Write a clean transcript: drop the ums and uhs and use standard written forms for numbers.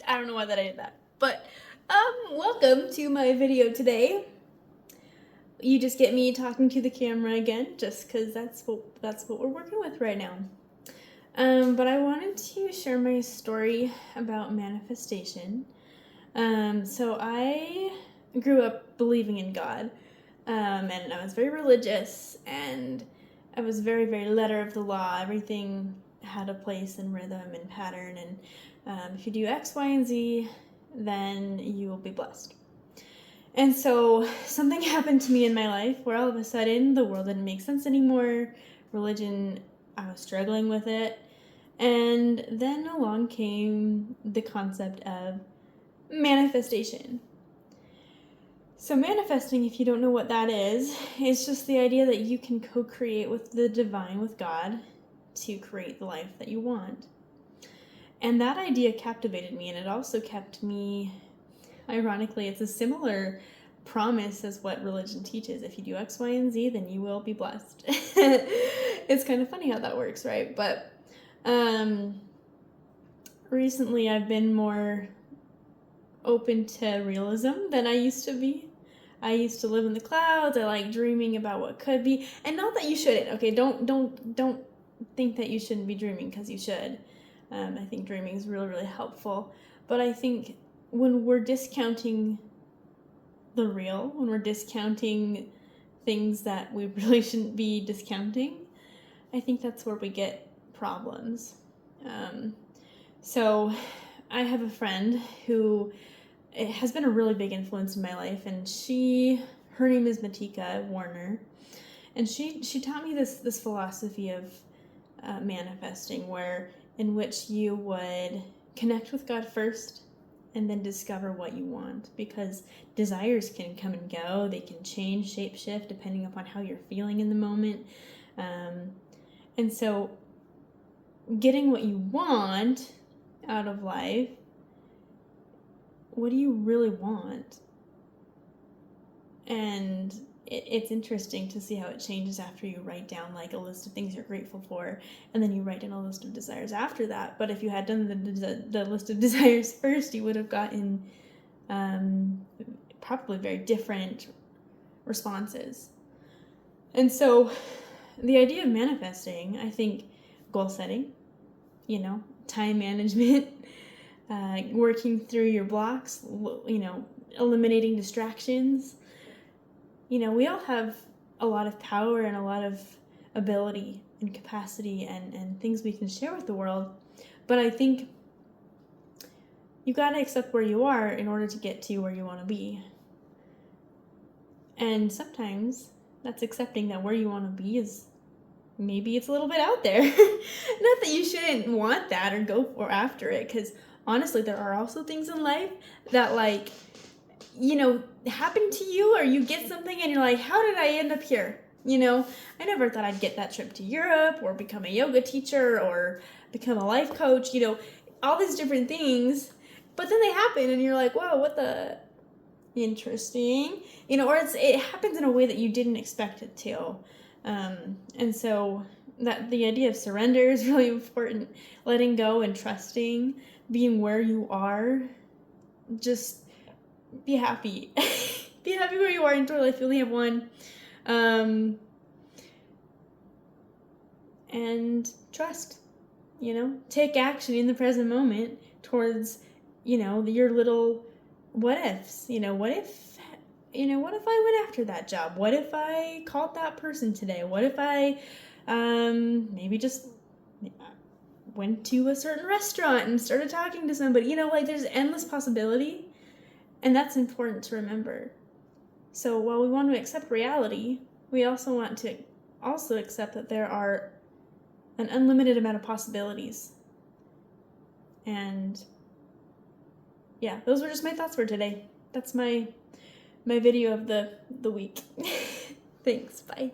I don't know why that I did that. But welcome to my video today. You just get me talking to the camera again, just because that's what we're working with right now. But I wanted to share my story about manifestation. So I grew up believing in God, and I was very religious, and I was very, very letter of the law. Everything had a place and rhythm and pattern, and if you do X, Y, and Z, then you will be blessed. And so something happened to me in my life where all of a sudden the world didn't make sense anymore. Religion, I was struggling with it. And then along came the concept of manifestation. So manifesting, if you don't know what that is, it's just the idea that you can co-create with the divine, with God, to create the life that you want. And that idea captivated me, and it also kept me, ironically, it's a similar promise as what religion teaches. If you do X, Y, and Z, then you will be blessed. It's kind of funny how that works, right? But recently I've been more open to realism than I used to be. I used to live in the clouds. I like dreaming about what could be. And not that you shouldn't, okay? Don't think that you shouldn't be dreaming, because you should. I think dreaming is really, really helpful. But I think when we're discounting the real, when we're discounting things that we really shouldn't be discounting, I think that's where we get problems. So I have a friend who has been a really big influence in my life, and her name is Matika Warner, and she taught me this philosophy of manifesting, in which you would connect with God first and then discover what you want, because desires can come and go. They can change, shape shift depending upon how you're feeling in the moment. And so getting what you want out of life, what do you really want? And it's interesting to see how it changes after you write down like a list of things you're grateful for, and then you write down a list of desires after that. But if you had done the list of desires first, you would have gotten probably very different responses. And so the idea of manifesting, I think, goal setting, time management, working through your blocks, eliminating distractions. We all have a lot of power and a lot of ability and capacity and things we can share with the world. But I think you got to accept where you are in order to get to where you want to be. And sometimes that's accepting that where you want to be is maybe it's a little bit out there. Not that you shouldn't want that or go after it, because honestly, there are also things in life that happen to you, or you get something and you're like, how did I end up here? I never thought I'd get that trip to Europe, or become a yoga teacher, or become a life coach, all these different things. But then they happen and you're like, whoa, what the interesting, or it happens in a way that you didn't expect it to. And so that the idea of surrender is really important. Letting go and trusting, being where you are, just be happy. Be happy where you are. Enjoy life. You only have one. And trust, take action in the present moment towards, your little what ifs. What if I went after that job? What if I called that person today? What if I maybe just went to a certain restaurant and started talking to somebody? There's endless possibility. And that's important to remember. So while we want to accept reality, we also want to accept that there are an unlimited amount of possibilities. And yeah, those were just my thoughts for today. That's my video of the week. Thanks, bye.